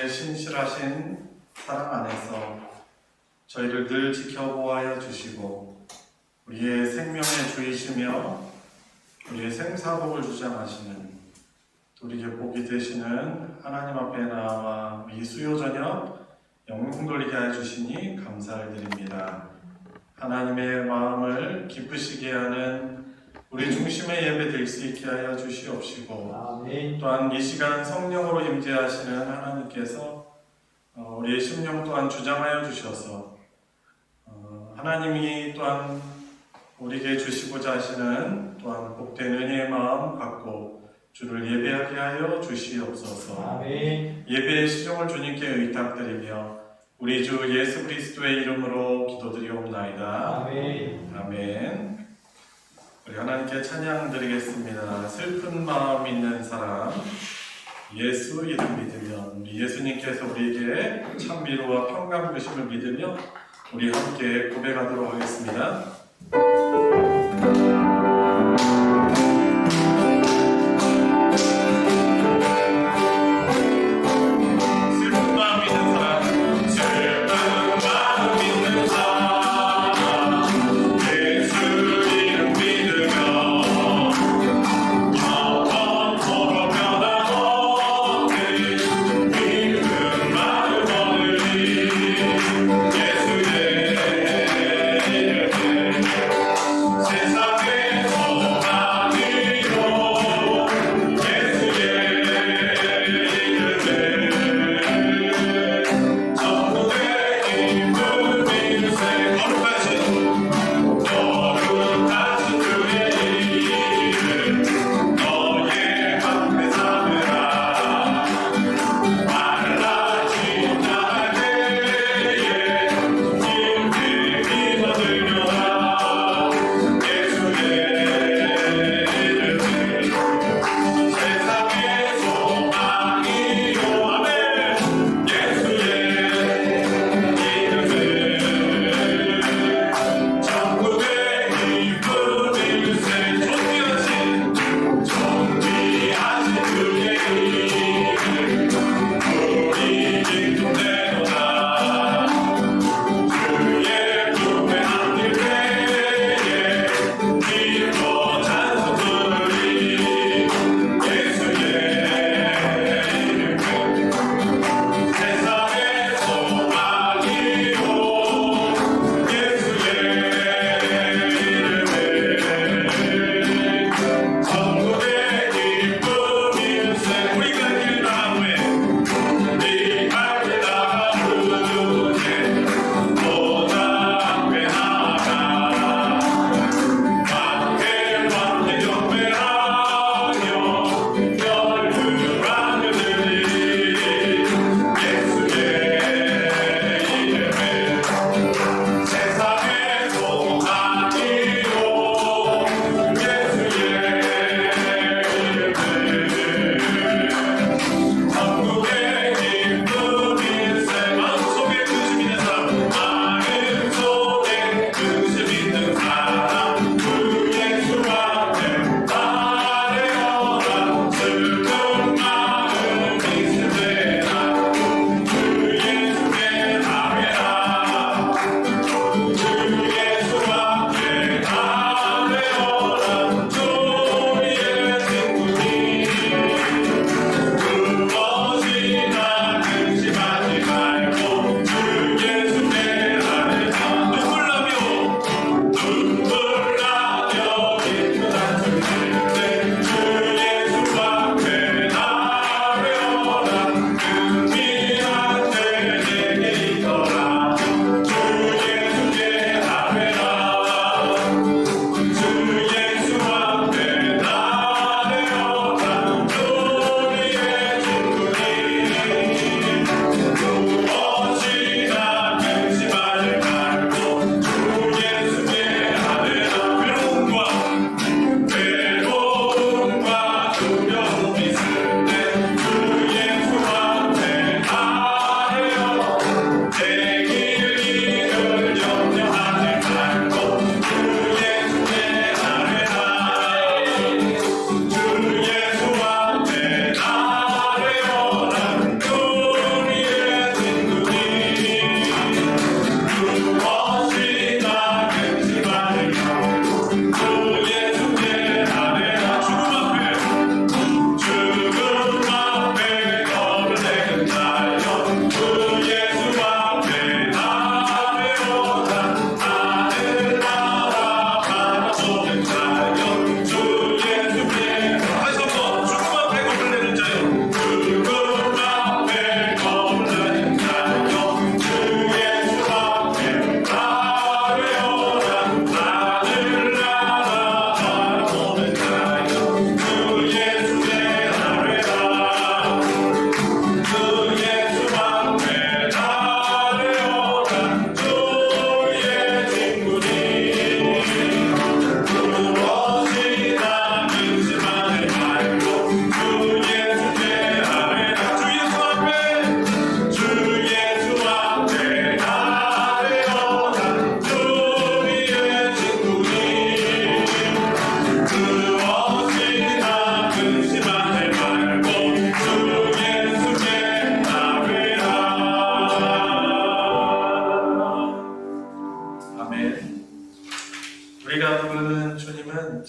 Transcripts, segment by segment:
그리스도의 신실하신 사랑 안에서 저희를 늘 지켜보아야 주시고 우리의 생명의 주이시며 우리의 생사복을 주장하시는 우리에게 복이 되시는 하나님 앞에 나와 이 수요 저녁 영광 돌리게 해주시니 감사를 드립니다. 하나님의 마음을 기쁘시게 하는 우리 중심의 예배 될 수 있게 하여 주시옵시고 아멘. 또한 이 시간 성령으로 임재하시는 하나님께서 우리의 심령 또한 주장하여 주셔서 하나님이 또한 우리에게 주시고자 하시는 또한 복된 은혜의 마음 갖고 주를 예배하게 하여 주시옵소서. 아멘. 예배의 시종을 주님께 의탁드리며 우리 주 예수 그리스도의 이름으로 기도드리옵나이다. 아멘. 아멘. 우리 하나님께 찬양 드리겠습니다. 슬픈 마음 있는 사람 예수 이름 믿으면 우리 예수님께서 우리에게 참 위로와 평강 주심을 믿으며 우리 함께 고백하도록 하겠습니다. 세상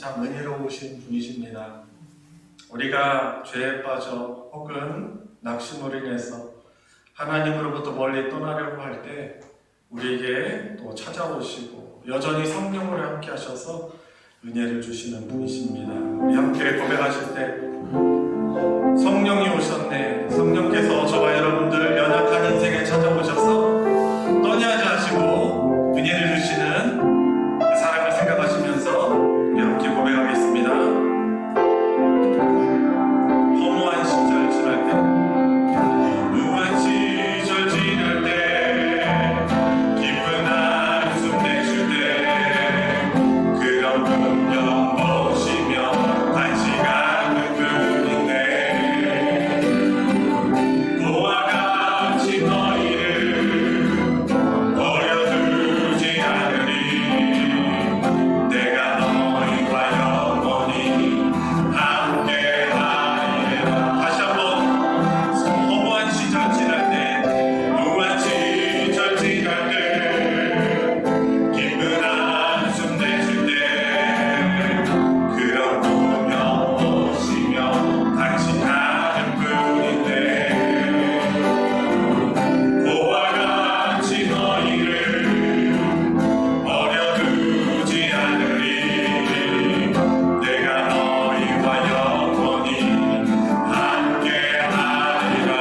참 은혜로우신 분이십니다. 우리가 죄에 빠져 혹은 낙심으로 인해서 하나님으로부터 멀리 떠나려고 할 때 우리에게 또 찾아오시고 여전히 성령으로 함께 하셔서 은혜를 주시는 분이십니다. 우리 함께 고백하실 때 성령이 오셨네. 성령께서 저와 여러분들 연약한 인생에 찾아오셔서 떠나지 하시고 은혜를 주시는 그 사랑을 생각하시면서 우리 함께 고백하겠습니다. 허무한 시절 지날 때, 허무한 시절 지날 때, 기쁜 한숨 내쉴 때, 그런 분명 보시며 간직하는 분인데, 그와 같이 너희를 버려두지 않으리. 내가 너희와 영원히 함께하리라. 다시 한번 허무한 시절 지날 때, 무한 시절 지날 때, 기쁜 한숨 내쉴 때, 그런 분명 보시며 간직하는 분인데, 그와 같이 너희를 버려두지 않으리. 내가 너희와 영원히 함께하리라.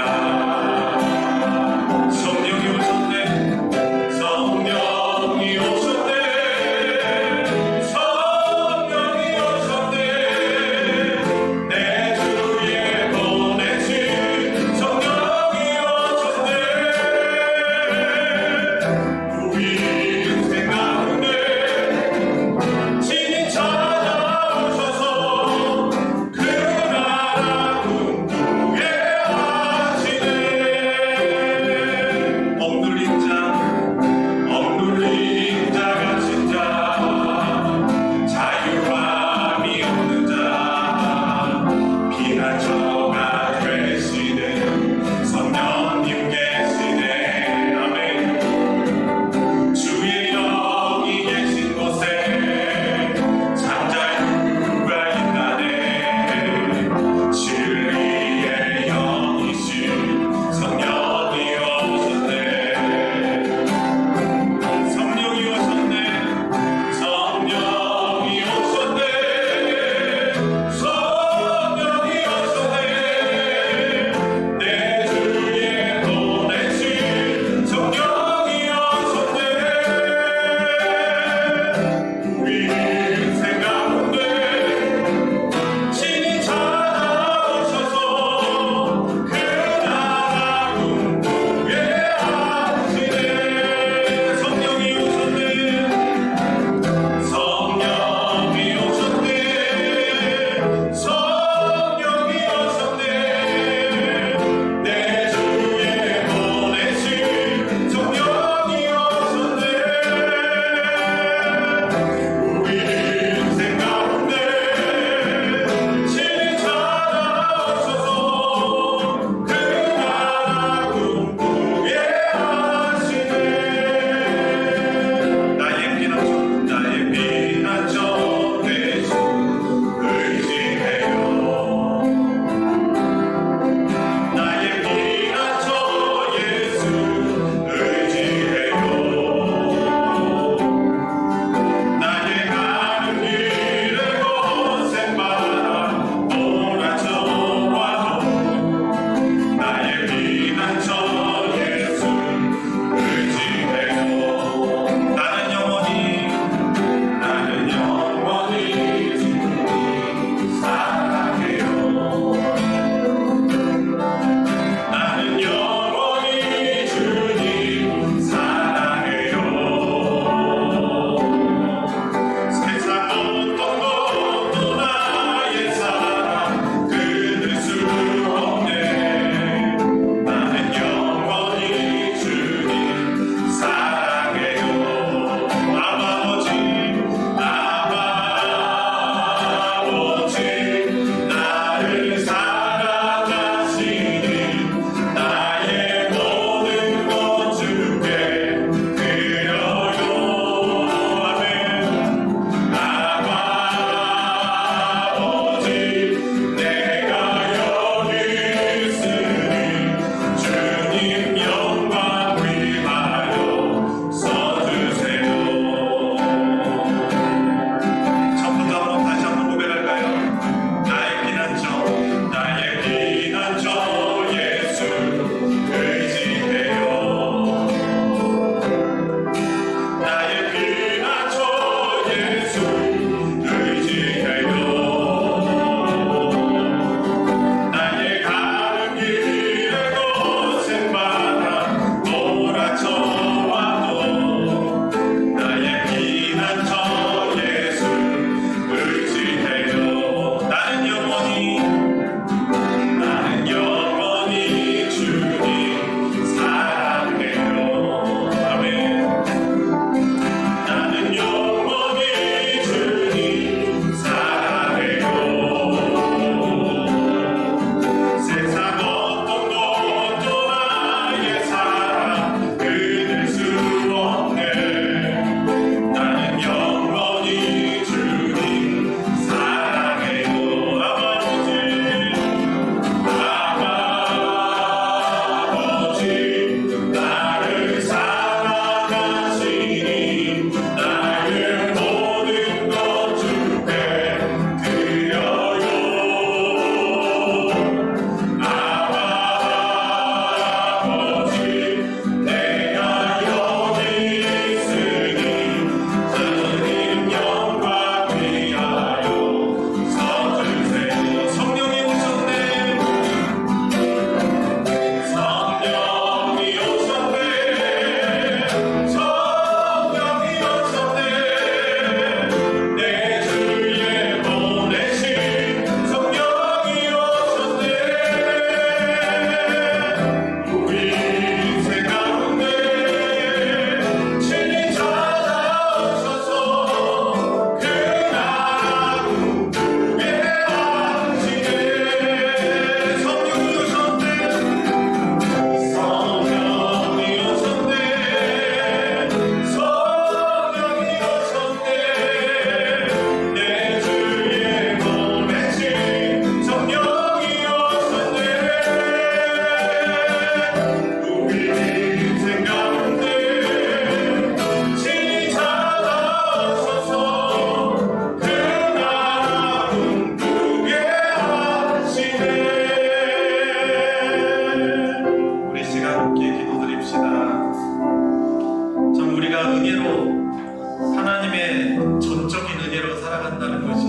은혜로, 하나님의 전적인 은혜로 살아간다는 것이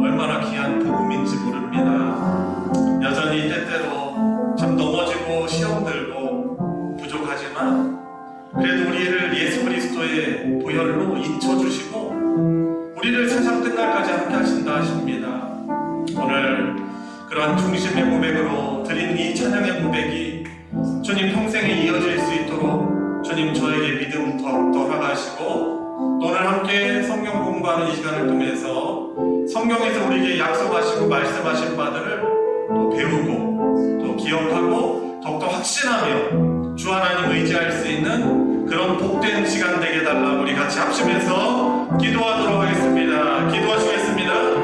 얼마나 귀한 복음인지 모릅니다. 여전히 때때로 참 넘어지고 시험 들고 부족하지만 그래도 우리를 예수 그리스도의 보혈로 인쳐주시고 우리를 세상 끝날까지 함께 하신다 하십니다. 오늘 그런 중심의 고백으로 드린 이 찬양의 고백이 주님 평생에 이어질 수 있도록 주님 저에게 믿음 더욱더 하시고, 오늘 함께 성경 공부하는 이 시간을 통해서 성경에서 우리에게 약속하시고 말씀하신 바들을 또 배우고 또 기억하고 더욱더 확신하며 주 하나님 의지할 수 있는 그런 복된 시간 되게 달라. 우리 같이 합심해서 기도하도록 하겠습니다. 기도하시겠습니다.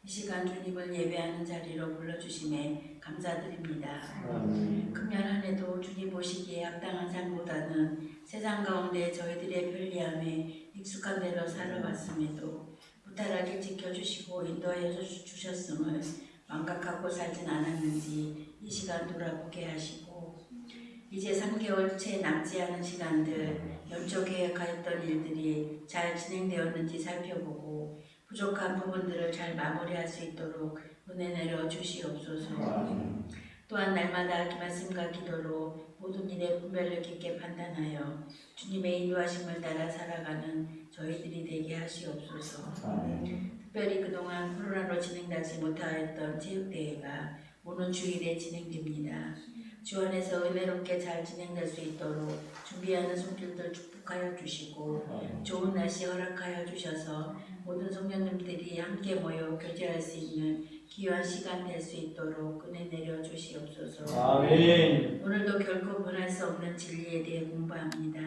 이 시간 주님을 예배하는 자리로 불러주심에 감사드립니다. 금년 한 해도 주님 보시기에 합당한 삶보다는 세상 가운데 저희들의 편리함에 익숙한 대로 살아왔음에도 무탈하게 지켜주시고 인도하여 주셨음을 망각하고 살진 않았는지 이 시간 돌아보게 하시고, 이제 3개월 채 남지 않은 시간들 연초 계획하였던 일들이 잘 진행되었는지 살펴보고 부족한 부분들을 잘 마무리할 수 있도록 은혜 내려 주시옵소서. 또한 날마다 말씀과 기도로 모든 일에 분별력 있게 판단하여 주님의 인도하심을 따라 살아가는 저희들이 되게 하시옵소서. 특별히 그동안 코로나로 진행되지 못하였던 체육대회가 오는 주일에 진행됩니다. 주 안에서 은혜롭게 잘 진행될 수 있도록 준비하는 손길들 축복하여 주시고 좋은 날씨 허락하여 주셔서 모든 성도님들이 함께 모여 교제할 수 있는 귀한 시간 될 수 있도록 은혜 내려 주시옵소서. 아멘. 오늘도 결코 변할 수 없는 진리에 대해 공부합니다.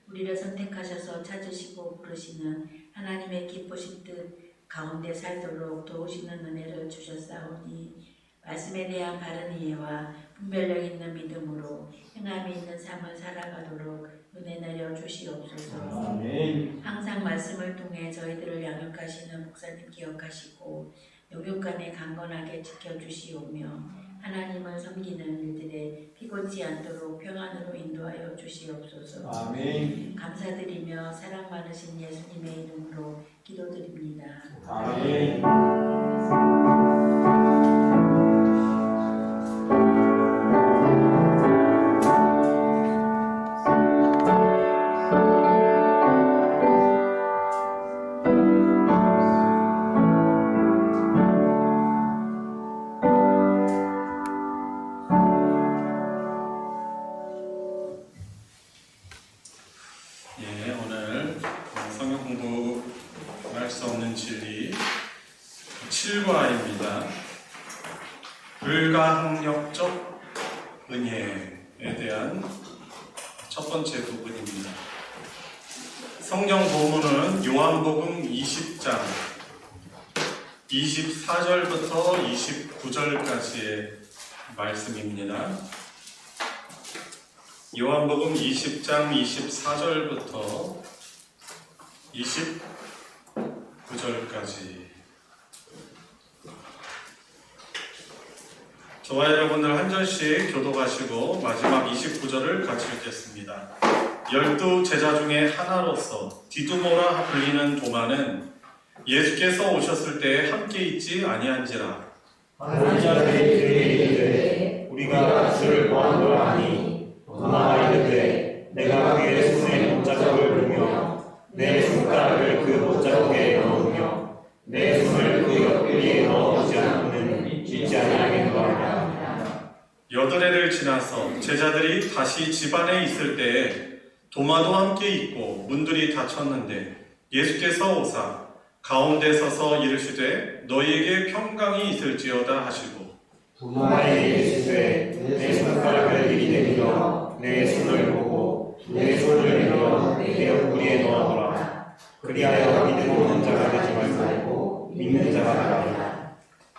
우리를 선택하셔서 찾으시고 부르시는 하나님의 기쁘신 뜻 가운데 살도록 도우시는 은혜를 주셨사오니 말씀에 대한 바른 이해와 분별력 있는 믿음으로 행함이 있는 삶을 살아가도록 은혜 내려 주시옵소서. 아멘. 항상 말씀을 통해 저희들을 양육하시는 목사님 기억하시고 영육간에 강건하게 지켜주시오며 하나님을 섬기는 일들에 피곤치 않도록 평안으로 인도하여 주시옵소서. 아멘. 감사드리며 사랑 많으신 예수님의 이름으로 기도드립니다. 아멘. 오늘 성경 공부할 수 없는 진리 7과입니다. 불가항력적 은혜에 대한 첫 번째 부분입니다. 성경 본문은 요한복음 20장 24절부터 29절까지의 말씀입니다. 요한복음 20장 24절부터 29절까지. 저와 여러분들 한 절씩 교독하시고 마지막 29절을 같이 읽겠습니다. 12 제자 중에 하나로서 디두모라 불리는 도마는 예수께서 오셨을 때에 함께 있지 아니한지라. 다른 자들이 그에게 이르되 우리가 주를 보았노라 하니 도마가 이르되 내가 그의 손에 못자국을 보며 내 손가락을 그 못자국에 넣으며 내 손을 그 옆구리에 넣어보지 않고는 믿지 아니하겠노라. 여드레를 지나서 제자들이 다시 집 안에 있을 때에 도마도 함께 있고 문들이 닫혔는데 예수께서 오사 가운데 서서 이르시되 너희에게 평강이 있을지어다 하시고 도마에게 이르시되 내 손가락을 들이대며 내 손을 보고 내 손을 내어 내 옆구리에 넣어보라. 그리하여 믿는 자가 되지 말고 믿는 자가 되라.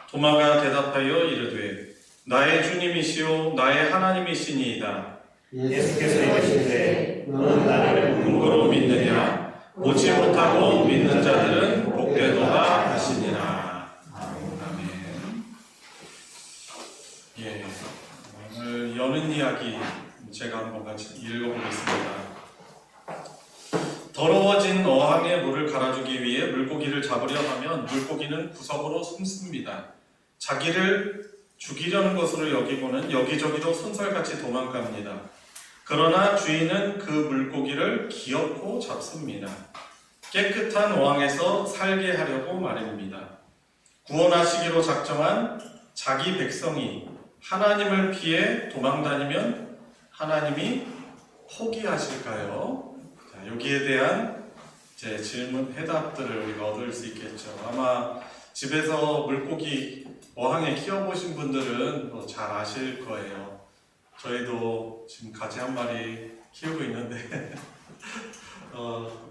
도마가 대답하여 이르되 나의 주님이시오 나의 하나님이시니이다. 예수께서 이르시되 너는 나를 눈으로 믿느냐 보지 못하고 믿는 자들은 복되도다 하시니라. 아멘. 예, 오늘 여는 이야기 제가 한번 같이 읽어보겠습니다. 더러워진 어항에 물을 갈아주기 위해 물고기를 잡으려 하면 물고기는 구석으로 숨습니다. 자기를 죽이려는 것으로 여기고는 여기저기로 손살같이 도망갑니다. 그러나 주인은 그 물고기를 기어코 잡습니다. 깨끗한 어항에서 살게 하려고 말입니다. 구원하시기로 작정한 자기 백성이 하나님을 피해 도망다니면 하나님이 포기하실까요? 자, 여기에 대한 제 질문, 해답들을 우리가 얻을 수 있겠죠. 아마 집에서 물고기 어항에 키워보신 분들은 잘 아실 거예요. 저희도 지금 가지 한 마리 키우고 있는데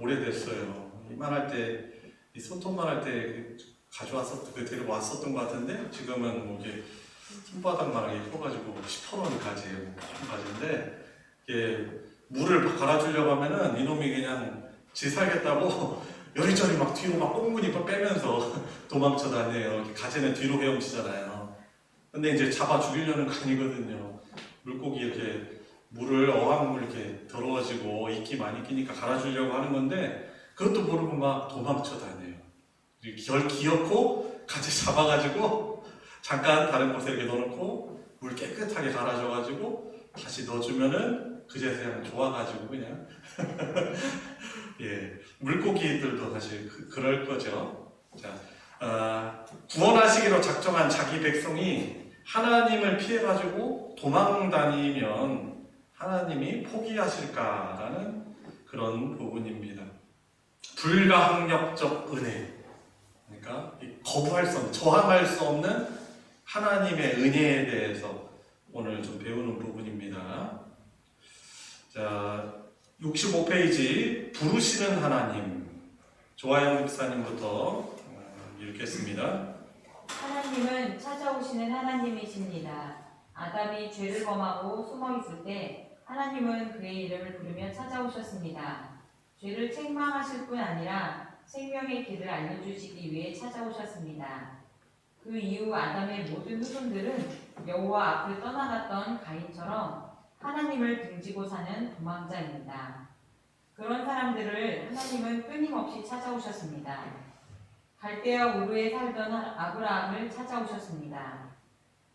오래됐어요. 이만할 때, 이 손톱만 할 때 데리고 왔었던 것 같은데 지금은 뭐 이게 손바닥만하게 커가지고 시퍼런 가지예요. 큰 가지인데 이게 물을 갈아주려고 하면은 이놈이 그냥 지 살겠다고 여리저리 막 뒤로 막 꽁무니 빼면서 도망쳐 다녀요. 가지는 뒤로 헤엄치잖아요. 근데 이제 잡아 죽이려는 거 아니거든요. 물고기 이렇게 물을 어항물 이렇게 더러워지고 이끼 많이 끼니까 갈아주려고 하는 건데 그것도 모르고 막 도망쳐 다녀요. 기어코 같이 잡아가지고 잠깐 다른 곳에 이렇게 넣어놓고 물 깨끗하게 갈아줘가지고 다시 넣어주면은 그제서 그냥 좋아가지고 그냥 예, 물고기들도 사실 그럴 거죠. 자, 구원하시기로 작정한 자기 백성이 하나님을 피해가지고 도망다니면 하나님이 포기하실까라는 그런 부분입니다. 불가항력적 은혜, 그러니까 거부할 수 없는, 저항할 수 없는 하나님의 은혜에 대해서 오늘 좀 배우는 부분입니다. 자, 65페이지 부르시는 하나님, 조아영 목사님부터 읽겠습니다. 하나님은 찾아오시는 하나님이십니다. 아담이 죄를 범하고 숨어 있을 때 하나님은 그의 이름을 부르며 찾아오셨습니다. 죄를 책망하실 뿐 아니라 생명의 길을 알려주시기 위해 찾아오셨습니다. 그 이후 아담의 모든 후손들은 여호와 앞을 떠나갔던 가인처럼 하나님을 등지고 사는 도망자입니다. 그런 사람들을 하나님은 끊임없이 찾아오셨습니다. 갈대아 우르에 살던 아브라함을 찾아오셨습니다.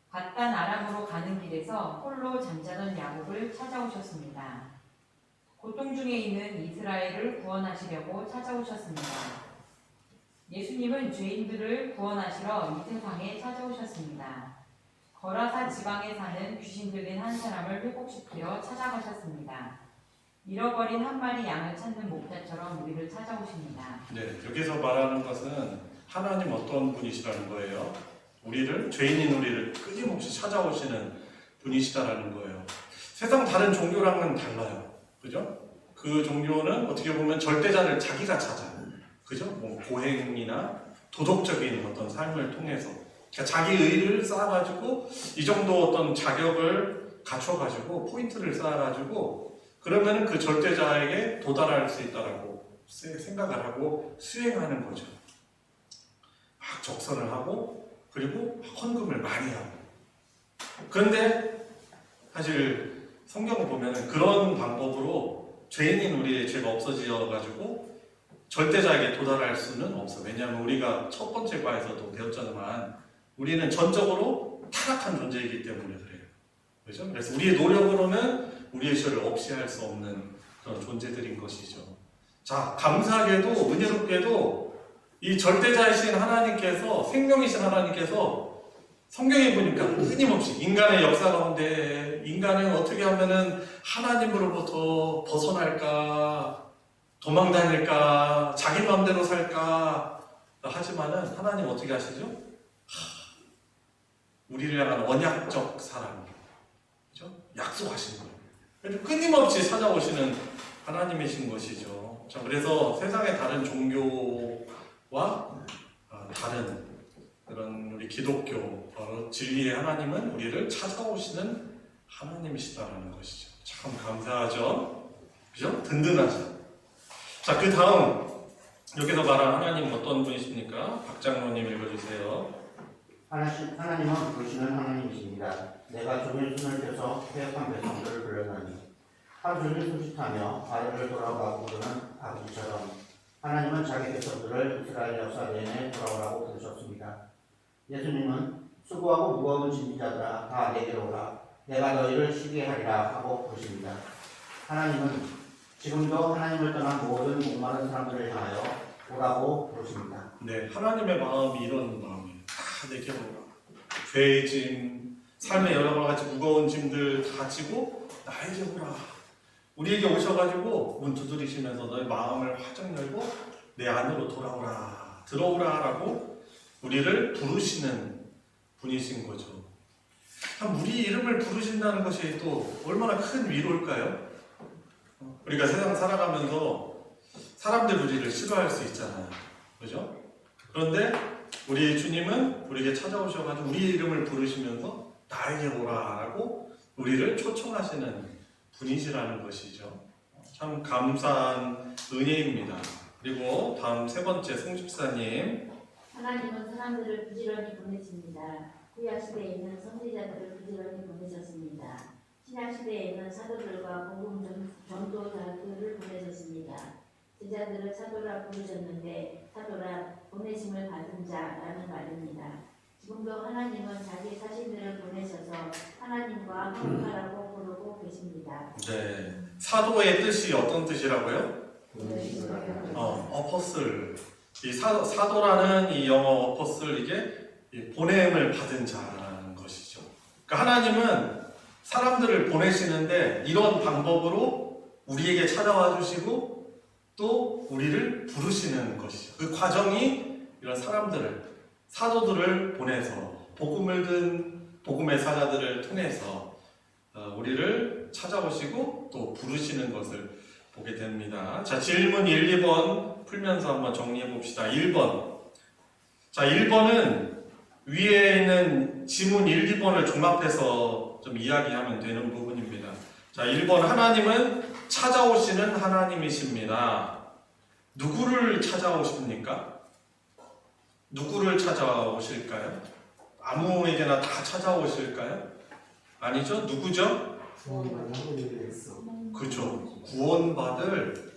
밧단 아람으로 가는 길에서 홀로 잠자던 야곱을 찾아오셨습니다. 고통 중에 있는 이스라엘을 구원하시려고 찾아오셨습니다. 예수님은 죄인들을 구원하시러 이 세상에 찾아오셨습니다. 거라사 지방에 사는 귀신 들린 한 사람을 회복시키러 찾아가셨습니다. 잃어버린 한 마리 양을 찾는 목자처럼 우리를 찾아오십니다. 네, 여기서 말하는 것은 하나님 어떤 분이시라는 거예요. 죄인인 우리를 끊임없이 찾아오시는 분이시다라는 거예요. 세상 다른 종교랑은 달라요. 그죠? 그 종교는 어떻게 보면 절대자를 자기가 찾아요. 그죠? 뭐 고행이나 도덕적인 어떤 삶을 통해서 그러니까 자기 의를 쌓아가지고 이 정도 어떤 자격을 갖춰가지고 포인트를 쌓아가지고 그러면 그 절대자에게 도달할 수 있다라고 생각을 하고 수행하는 거죠. 막 적선을 하고 그리고 헌금을 많이 하고. 그런데 사실 성경을 보면 그런 방법으로 죄인인 우리의 죄가 없어지어가지고 절대자에게 도달할 수는 없어. 왜냐하면 우리가 첫 번째 과에서도 배웠잖아만 우리는 전적으로 타락한 존재이기 때문에 그래요. 그렇죠? 그래서 우리의 노력으로는 우리의 죄를 없이 할 수 없는 그런 존재들인 것이죠. 자, 감사하게도 은혜롭게도 이 절대자이신 하나님께서, 생명이신 하나님께서 성경에 보니까 끊임없이 인간의 역사 가운데 인간은 어떻게 하면은 하나님으로부터 벗어날까, 도망 다닐까, 자기 마음대로 살까 하지만은 하나님 어떻게 하시죠? 우리를 향한 언약적 사랑, 그죠? 약속하신 거예요. 그래서 끊임없이 찾아오시는 하나님이신 것이죠. 자, 그래서 세상의 다른 종교와 다른 그런 우리 기독교, 바로 진리의 하나님은 우리를 찾아오시는 하나님이시다라는 것이죠. 참 감사하죠? 그죠? 든든하죠? 자, 그 다음 여기서 말한 하나님 어떤 분이십니까? 박장로님 읽어주세요. 하나님은 부르시는 하나님이십니다. 내가 종일 손을 펴서 퇴역한 백성들을 불렀나니 하루 종일 소식하며 아래를 돌아오라고 부르는 아버지처럼 하나님은 자기 백성들을 이스라엘 역사 내내 돌아오라고 부르셨습니다. 예수님은 수고하고 무거운 짐진 자들아 다 내게로 오라 내가 너희를 쉬게 하리라 하고 부르십니다. 하나님은 지금도 하나님을 떠난 모든 목마른 사람들을 향하여 오라고 부르십니다. 네, 하나님의 마음이 이런 마음이에요. 다 내게 오라. 죄의 짐, 삶의 여러 가지 무거운 짐들 다 지고 나에게 오라. 우리에게 오셔가지고 문 두드리시면서 너의 마음을 활짝 열고 내 안으로 돌아오라, 들어오라 라고 우리를 부르시는 분이신 거죠. 참 우리 이름을 부르신다는 것이 또 얼마나 큰 위로일까요? 우리가 세상 살아가면서 사람들 우리를 싫어할 수 있잖아요. 그죠? 그런데 우리 주님은 우리에게 찾아오셔가지고 우리의 이름을 부르시면서 나에게 오라라고 우리를 초청하시는 분이시라는 것이죠. 참 감사한 은혜입니다. 그리고 다음 세 번째 송집사님. 하나님은 사람들을 부지런히 보내십니다. 구약 시대에 있는 선지자들을 부지런히 보내셨습니다. 신약 시대에 있는 사도들과 복음 전도자들을 보내셨습니다. 제자들을 사도라 부르셨는데 사도라 보내심을 받은 자라는 말입니다. 지금도 하나님은 자기 사신들을 보내셔서 하나님과 화목하라고 부르고 계십니다. 네, 사도의 뜻이 어떤 뜻이라고요? 어퍼슬. 이 사도라는 이 영어 어퍼슬, 이게 보냄을 받은 자라는 것이죠. 그러니까 하나님은 사람들을 보내시는데 이런 방법으로 우리에게 찾아와 주시고 또 우리를 부르시는 것이죠. 그 과정이 이런 사도들을 보내서 복음을 든 복음의 사자들을 통해서 우리를 찾아오시고 또 부르시는 것을 보게 됩니다. 자, 질문 1, 2번 풀면서 한번 정리해 봅시다. 1번. 자, 1번은 위에 있는 지문 1, 2번을 종합해서 좀 이야기하면 되는 부분입니다. 자, 1번. 하나님은 찾아오시는 하나님이십니다. 누구를 찾아오십니까? 누구를 찾아오실까요? 아무에게나 다 찾아오실까요? 아니죠? 누구죠? 그죠. 구원받을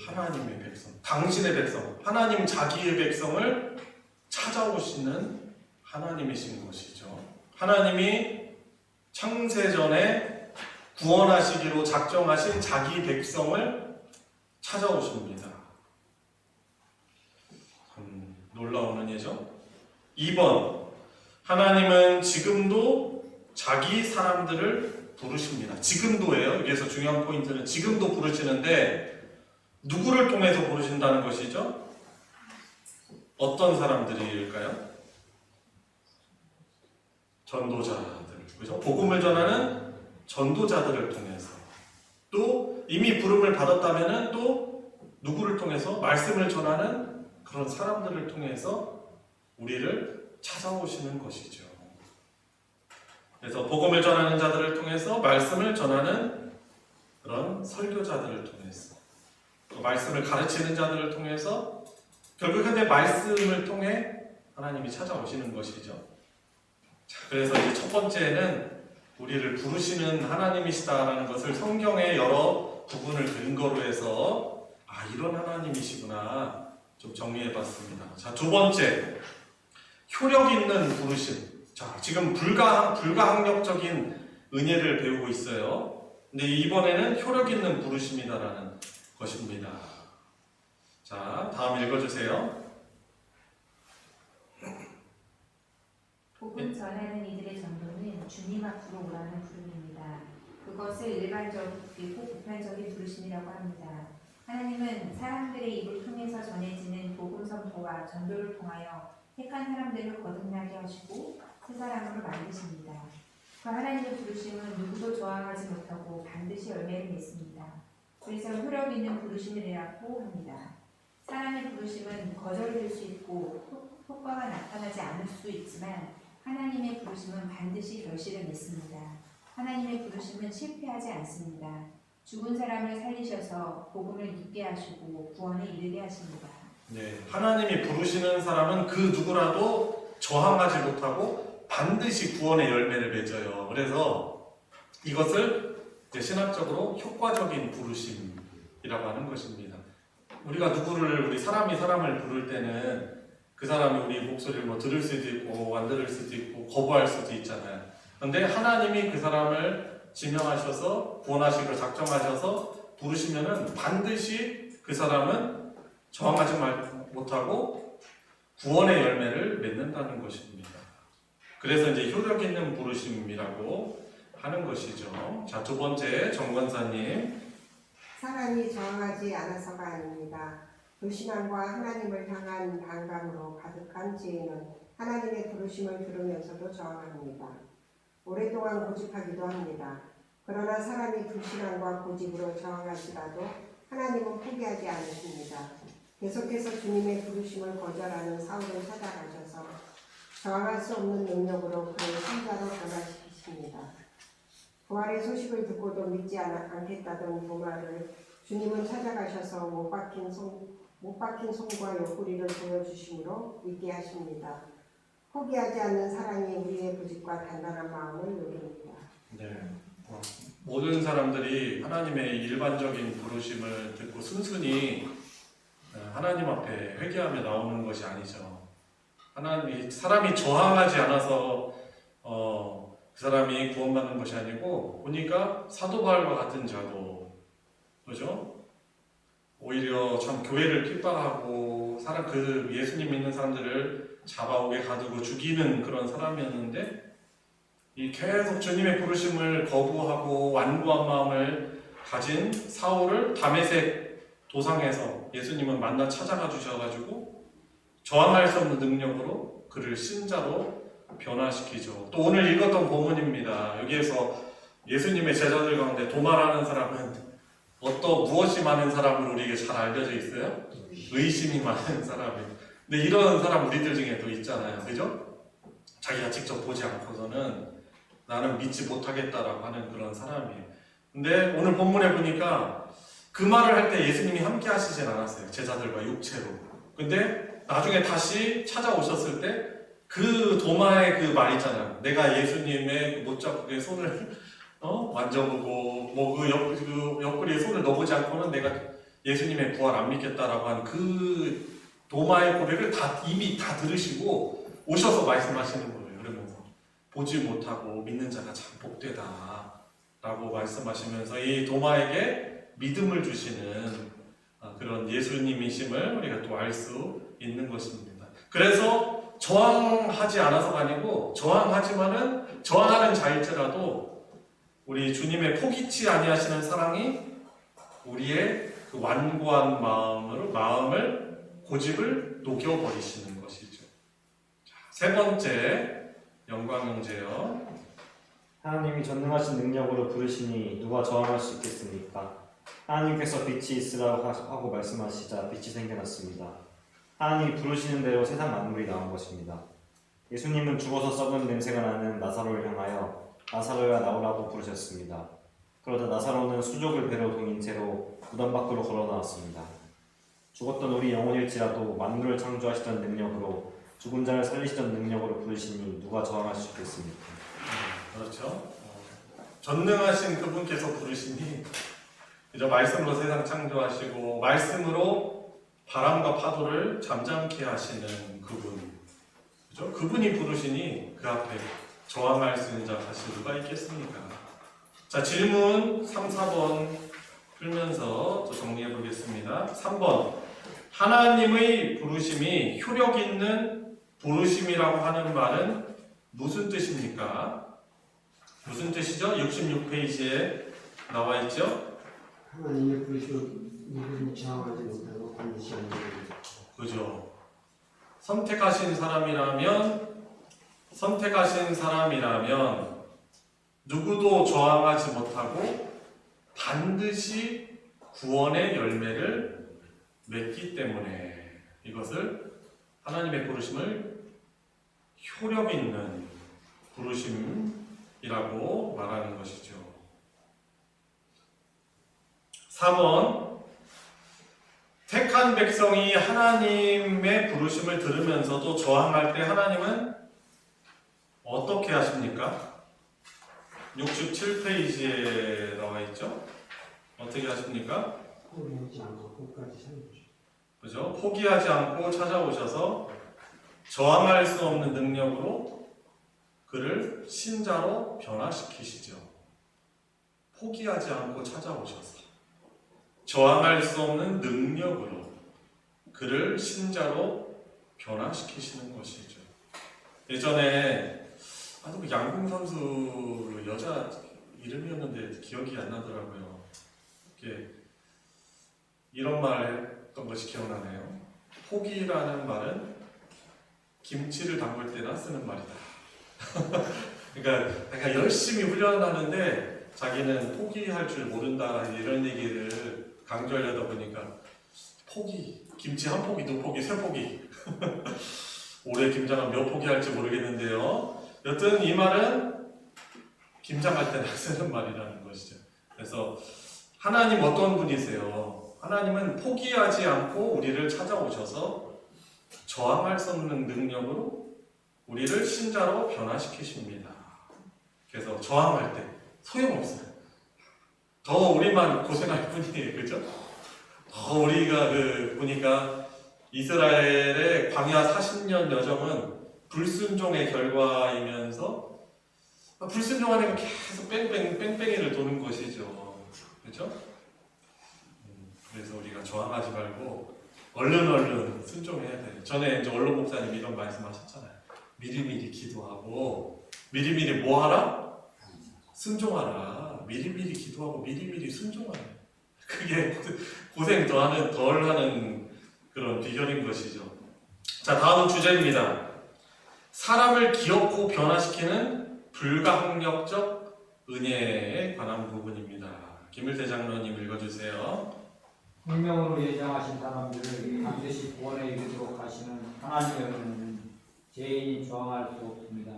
하나님의 백성, 당신의 백성, 하나님 자기의 백성을 찾아오시는 하나님이신 것이죠. 하나님이 창세전에 구원하시기로 작정하신 자기 백성을 찾아오십니다. 놀라운 은혜죠. 2번. 하나님은 지금도 자기 사람들을 부르십니다. 지금도예요. 여기서 중요한 포인트는 지금도 부르시는데 누구를 통해서 부르신다는 것이죠? 어떤 사람들일까요? 전도자들. 그죠? 복음을 전하는 전도자들을 통해서. 또 이미 부름을 받았다면은 또 누구를 통해서? 말씀을 전하는 그런 사람들을 통해서 우리를 찾아오시는 것이죠. 그래서 복음을 전하는 자들을 통해서, 말씀을 전하는 그런 설교자들을 통해서, 또 말씀을 가르치는 자들을 통해서, 결국 현재 말씀을 통해 하나님이 찾아오시는 것이죠. 자, 그래서 이제 첫 번째는 우리를 부르시는 하나님이시다라는 것을 성경의 여러 부분을 근거로 해서 이런 하나님이시구나 좀 정리해봤습니다. 자, 두 번째, 효력 있는 부르심. 자, 지금 불가항력적인 은혜를 배우고 있어요. 근데 이번에는 효력 있는 부르심이다라는 것입니다. 자, 다음 읽어주세요. 복음 전하는 이들의 전도는 주님 앞으로 오라는 부름입니다. 그것을 일반적이고 보편적인 부르심이라고 합니다. 하나님은 사람들의 입을 통해서 전해지는 복음 선포와 전도를 통하여 택한 사람들을 거듭나게 하시고 새 사람으로 만드십니다. 그 하나님의 부르심은 누구도 저항하지 못하고 반드시 열매를 맺습니다. 그래서 효력 있는 부르심이라고 합니다. 사람의 부르심은 거절될 수 있고 효과가 나타나지 않을 수 있지만 하나님의 부르심은 반드시 결실을 맺습니다. 하나님의 부르심은 실패하지 않습니다. 죽은 사람을 살리셔서 복음을 믿게 하시고 구원에 이르게 하십니다. 네, 하나님이 부르시는 사람은 그 누구라도 저항하지 못하고 반드시 구원의 열매를 맺어요. 그래서 이것을 이제 신학적으로 효과적인 부르심이라고 하는 것입니다. 우리가 우리 사람이 사람을 부를 때는 그 사람이 우리 목소리를 들을 수도 있고 안 들을 수도 있고 거부할 수도 있잖아요. 그런데 하나님이 그 사람을 지명하셔서 구원하시기로 작정하셔서 부르시면은 반드시 그 사람은 저항하지 못하고 구원의 열매를 맺는다는 것입니다. 그래서 이제 효력 있는 부르심이라고 하는 것이죠. 자, 두 번째 정권사님. 사람이 저항하지 않아서가 아닙니다. 불신앙과 하나님을 향한 반감으로 가득한 지혜는 하나님의 부르심을 들으면서도 저항합니다. 오랫동안 고집하기도 합니다. 그러나 사람이 불신앙과 고집으로 저항할지라도 하나님은 포기하지 않으십니다. 계속해서 주님의 부르심을 거절하는 사울을 찾아가셔서 저항할 수 없는 능력으로 그를 신자로 변화시키십니다. 부활의 소식을 듣고도 믿지 않겠다던 도마를 주님은 찾아가셔서 못 박힌 손과 옆구리를 보여주심으로 믿게 하십니다. 포기하지 않는 사랑이 우리의 부집과 단단한 마음을 요구합니다. 네, 모든 사람들이 하나님의 일반적인 부르심을 듣고 순순히 하나님 앞에 회개하며 나오는 것이 아니죠. 사람이 저항하지 않아서 그 사람이 구원받는 것이 아니고 보니까 사도 바울과 같은 자도 그죠? 오히려 참 교회를 핍박하고 그 예수님 믿는 사람들을 잡아오게 가두고 죽이는 그런 사람이었는데 계속 주님의 부르심을 거부하고 완고한 마음을 가진 사울을 다메섹 도상에서 예수님은 만나 찾아가 주셔가지고 저항할 수 없는 능력으로 그를 신자로 변화시키죠. 또 오늘 읽었던 본문입니다. 여기에서 예수님의 제자들 가운데 도마라는 사람은 무엇이 많은 사람으로 우리에게 잘 알려져 있어요? 의심이 많은 사람이에요. 근데 이런 사람 우리들 중에도 있잖아요. 그죠? 자기가 직접 보지 않고서는 나는 믿지 못하겠다라고 하는 그런 사람이에요. 근데 오늘 본문에 보니까 그 말을 할 때 예수님이 함께 하시진 않았어요. 제자들과 육체로. 근데 나중에 다시 찾아오셨을 때 그 도마의 그 말 있잖아요. 내가 예수님의 못자국에 손을 만져보고 그 옆구리에 손을 넣어보지 않고는 내가 예수님의 부활 안 믿겠다라고 한 그 도마의 고백을 이미 다 들으시고 오셔서 말씀하시는 거예요. 그러면서 보지 못하고 믿는 자가 참 복되다 라고 말씀하시면서 이 도마에게 믿음을 주시는 그런 예수님이심을 우리가 또 알 수 있는 것입니다. 그래서 저항하지 않아서가 아니고 저항하지만은 저항하는 자일지라도 우리 주님의 포기치 아니하시는 사랑이 우리의 그 완고한 마음을 고집을 녹여버리시는 것이죠. 자, 세 번째 영광 형제요. 하나님이 전능하신 능력으로 부르시니 누가 저항할 수 있겠습니까? 하나님께서 빛이 있으라고 하고 말씀하시자 빛이 생겨났습니다. 하나님이 부르시는 대로 세상 만물이 나온 것입니다. 예수님은 죽어서 썩은 냄새가 나는 나사로를 향하여 나사로야 나오라고 부르셨습니다. 그러자 나사로는 수족을 배로 동인 채로 무덤 밖으로 걸어 나왔습니다. 죽었던 우리 영혼일지라도 만물을 창조하시던 능력으로 죽은 자를 살리시던 능력으로 부르시니 누가 저항할 수 있겠습니까? 그렇죠. 전능하신 그분께서 부르시니 그죠? 말씀으로 세상 창조하시고 말씀으로 바람과 파도를 잠잠케 하시는 그분. 그죠? 그분이 부르시니 그 앞에 저항할 수 있는 자 사실 누가 있겠습니까? 자, 질문 3, 4번 풀면서 또 정리해 보겠습니다. 3번. 하나님의 부르심이 효력 있는 부르심이라고 하는 말은 무슨 뜻입니까? 무슨 뜻이죠? 66페이지에 나와 있죠? 하나님의 부르심을 누구는 저항하지 못하고 반드시 안되는 그죠? 선택하신 사람이라면 누구도 저항하지 못하고 반드시 구원의 열매를 맺기 때문에 이것을 하나님의 부르심을 효력 있는 부르심이라고 말하는 것이죠. 4번. 택한 백성이 하나님의 부르심을 들으면서도 저항할 때 하나님은 어떻게 하십니까? 67페이지에 나와 있죠? 어떻게 하십니까? 포기하지 않고 끝까지 살려주시고 그죠? 포기하지 않고 찾아오셔서 저항할 수 없는 능력으로 그를 신자로 변화시키시죠. 포기하지 않고 찾아오셔서 저항할 수 없는 능력으로 그를 신자로 변화시키시는 것이죠. 예전에 그 양궁 선수 여자 이름이었는데 기억이 안 나더라고요. 이렇게 이런 말 했던 것이 기억나네요. 포기라는 말은 김치를 담글 때나 쓰는 말이다. 그러니까 내가 열심히 훈련하는데 자기는 포기할 줄 모른다 이런 얘기를 강조하려다 보니까 포기, 김치 한 포기, 두 포기, 세 포기 올해 김장은 몇 포기 할지 모르겠는데요. 여튼 이 말은 김장할 때나 쓰는 말이라는 것이죠. 그래서 하나님 어떤 분이세요? 하나님은 포기하지 않고 우리를 찾아오셔서 저항할 수 없는 능력으로 우리를 신자로 변화시키십니다. 그래서 저항할 때 소용없어요. 더 우리만 고생할 뿐이에요. 그죠? 더 우리가 보니까 이스라엘의 광야 40년 여정은 불순종의 결과이면서 불순종하니까 계속 뺑뺑이를 도는 것이죠. 그죠? 그래서 우리가 저항하지 말고 얼른 순종해야 돼요. 전에 이제 원로 목사님 이런 말씀하셨잖아요. 미리미리 기도하고 미리미리 뭐 하라? 순종하라. 미리미리 기도하고 미리미리 순종하라. 그게 고생 덜 하는 그런 비결인 것이죠. 자, 다음 주제입니다. 사람을 기업고 변화시키는 불가항력적 은혜에 관한 부분입니다. 김일태 장로님 읽어주세요. 생명으로 예정하신 사람들을 반드시 구원에 이르도록 하시는 하나님의 은혜는 죄인이 저항할 수 없습니다.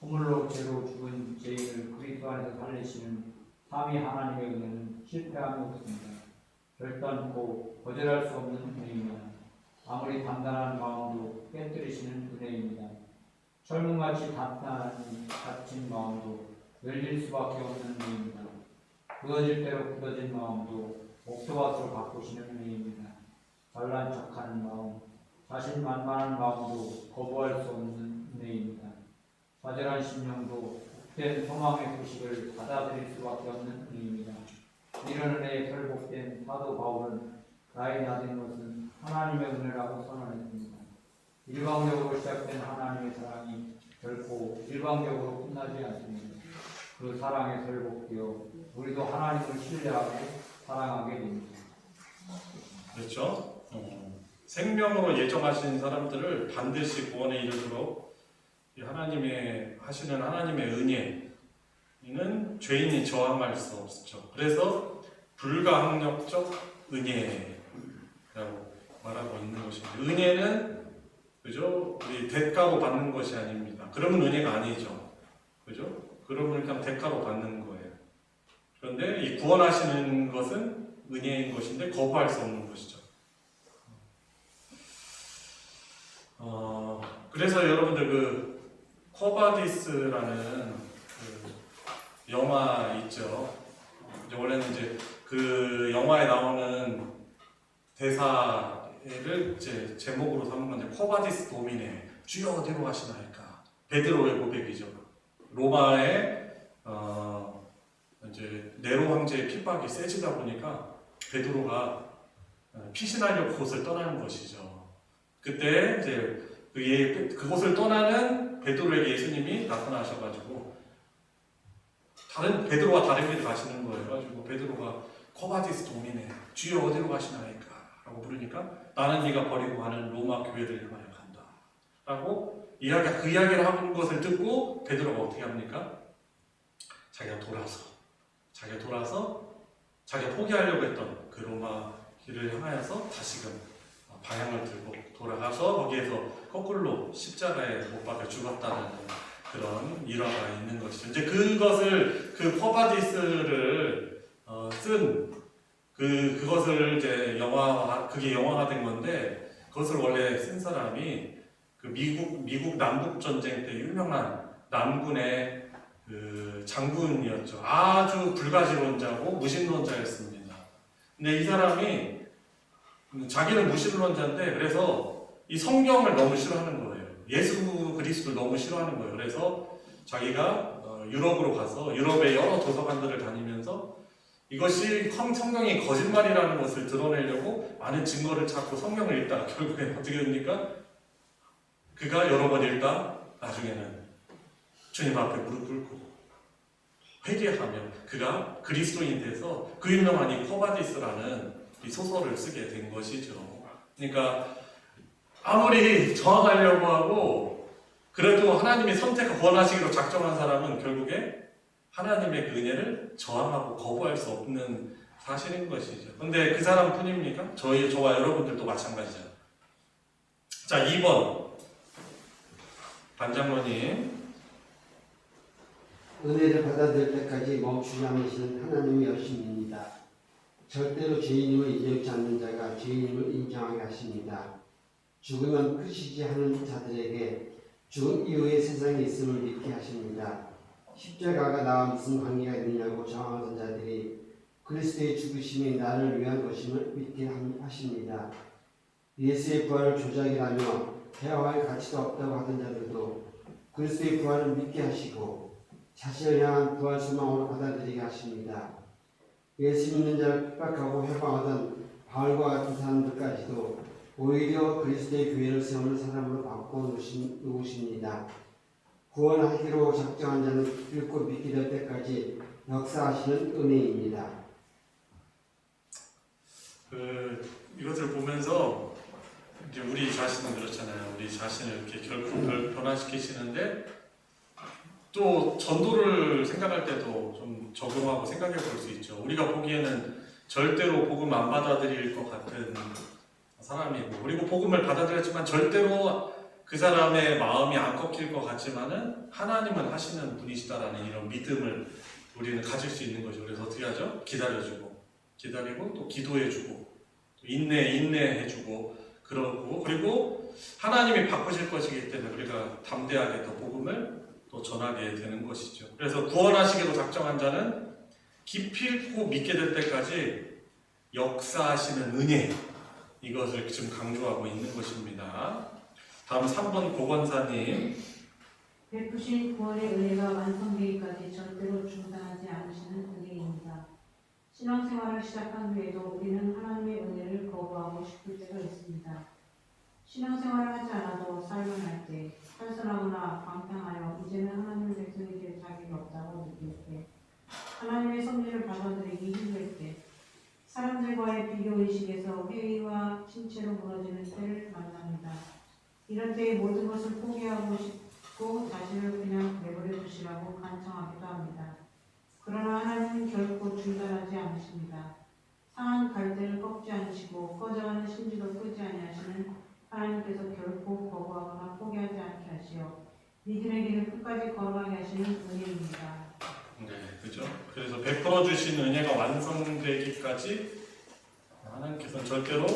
허물로 죄로 죽은 죄인을 그리스도 안에서 살리시는 삼위 하나님의 은혜는 실패함이 없습니다. 결단코 거절할 수 없는 은혜입니다. 아무리 단단한 마음도 깨뜨리시는 은혜입니다. 철문같이 단단히 닫힌 마음도 열릴 수밖에 없는 은혜입니다. 굳어질 대로 굳어진 마음도 옥토밭으로 바꾸시는 은혜입니다. 잘난 척하는 마음, 자신만만한 마음도 거부할 수 없는 은혜입니다. 좌절한 심령도 복된 소망의 소식을 받아들일 수밖에 없는 은혜입니다. 이런 은혜에 결복된 사도 바울은 나의 나된 것은 하나님의 은혜라고 선언했습니다. 일방적으로 시작된 하나님의 사랑이 결코 일방적으로 끝나지 않습니다. 그 사랑에 결복되어 우리도 하나님을 신뢰하고 사랑하게 됩니다. 그렇죠? 생명으로 예정하신 사람들을 반드시 구원에 이르도록 하나님의 하시는 하나님의 은혜는 죄인이 저항할 수 없죠. 그래서 불가항력적 은혜라고 말하고 있는 것입니다. 은혜는 그죠? 우리 대가로 받는 것이 아닙니다. 그러면 은혜가 아니죠. 그죠? 그러면 그냥 대가로 받는 거예요. 그런데 이 구원하시는 것은 은혜인 것인데 거부할 수 없는 것이죠. 그래서 여러분들 그 코바디스라는 그 영화 있죠. 이제 원래는 이제 그 영화에 나오는 대사를 이제 제목으로 삼은 건 이제 코바디스 도미네, 주여 어디로 가시나이까. 베드로의 고백이죠. 로마의 이제 네로 황제의 핍박이 세지다 보니까 베드로가 피신하려고 그곳을 떠나는 것이죠. 그때 이제 그곳을 떠나는 베드로에게 예수님이 나타나셔가지고 베드로와 다른 길을 가시는 거예요. 그래가지고 베드로가 코바디스 도미네, 주여 어디로 가시나이까 라고 부르니까 나는 네가 버리고 가는 로마 교회를 향하여 간다 라고 그 이야기를 하는 것을 듣고 베드로가 어떻게 합니까? 자기가 돌아서 자기가 포기하려고 했던 그 로마 길을 향하여서 다시금 방향을 들고 돌아가서 거기에서 거꾸로 십자가에 못 박혀 죽었다는 그런 일화가 있는 것이죠. 이제 그것을 그 코바디스를 그것을 이제 그게 영화가 된 건데 그것을 원래 쓴 사람이 그 미국 남북 전쟁 때 유명한 남군의 그 장군이었죠. 아주 불가지론자고 무신론자였습니다. 근데 이 사람이 자기는 무신론자인데 그래서 이 성경을 너무 싫어하는 거예요. 예수 그리스도를 너무 싫어하는 거예요. 그래서 자기가 유럽으로 가서 유럽의 여러 도서관들을 다니면서 이것이 성경이 거짓말이라는 것을 드러내려고 많은 증거를 찾고 성경을 읽다가 결국엔 어떻게 됩니까? 그가 여러 번 읽다 나중에는 주님 앞에 무릎 꿇고 회개하며 그가 그리스도인이 돼서 그 유명한 이 코바디스라는 이 소설을 쓰게 된 것이죠. 그러니까 아무리 저항하려고 하고 그래도 하나님이 원하시기로 작정한 사람은 결국에 하나님의 그 은혜를 저항하고 거부할 수 없는 사실인 것이죠. 근데 그 사람뿐입니까? 저와 여러분들도 마찬가지죠. 자, 2번 반장로님. 은혜를 받아들일 때까지 멈추지 않으시는 하나님의 여신입니다. 절대로 죄인임을 인정치 않는 자가 죄인임을 인정하게 하십니다. 죽으면 끝이지 하는 자들에게 죽은 이후에 세상에 있음을 믿게 하십니다. 십자가가 나와 무슨 관계가 있느냐고 저항하는 자들이 그리스도의 죽으심이 나를 위한 것임을 믿게 하십니다. 예수의 부활을 조작이라며 대화할 가치가 없다고 하던 자들도 그리스도의 부활을 믿게 하시고 자신을 향한 부활 소망으로 받아들이게 하십니다. 예수 믿는 자를 핍박하고 해방하던 바울과 같은 사람들까지도 오히려 그리스도의 교회를 세우는 사람으로 바꿔놓으십니다. 구원하기로 작정한 자는 읽고 믿게 될 때까지 역사하시는 은혜입니다. 이것을 보면서 이제 우리 자신은 그렇잖아요. 우리 자신을 이렇게 결코 변화시키시는데 또 전도를 생각할 때도 좀 적용하고 생각해 볼 수 있죠. 우리가 보기에는 절대로 복음 안 받아들일 것 같은 사람이고 그리고 복음을 받아들였지만 절대로 그 사람의 마음이 안 꺾일 것 같지만은 하나님은 하시는 분이시다라는 이런 믿음을 우리는 가질 수 있는 거죠. 그래서 어떻게 하죠? 기다리고 또 기도해주고 또 인내해주고 그리고 하나님이 바꾸실 것이기 때문에 우리가 담대하게 또 복음을 또 전하게 되는 것이죠. 그래서 구원하시기로 작정한 자는 기필코 믿게 될 때까지 역사하시는 은혜 이것을 지금 강조하고 있는 것입니다. 다음 3번 고건사님. 베푸신 구원의 은혜가 완성되기까지 절대로 중단하지 않으시는 은혜입니다. 신앙생활을 시작한 후에도 우리는 하나님의 은혜를 거부하고 싶을 때가 있습니다. 신앙생활을 하지 않아도 삶을 할 때 탈선하거나 방탕하여 이제는 하나님의 백성이 될 자격이 없다고 느낄 때 하나님의 섭리를 받아들이기 힘들 때 사람들과의 비교의식에서 회의와 침체로 무너지는 때를 만납니다. 이런 때에 모든 것을 포기하고 싶고 자신을 그냥 내버려 두시라고 간청하기도 합니다. 그러나 하나님은 결코 중단하지 않으십니다. 상한 갈대를 꺾지 않으시고 꺼져가는 심지도 끄지 아니하시는 하나님께서 결코 거부하거나 포기하지 않게 하시어 믿음의 길을 끝까지 걸어가게 하시는 은혜입니다. 네, 그죠? 그래서 베풀어 주신 은혜가 완성되기까지 하나님께서는 절대로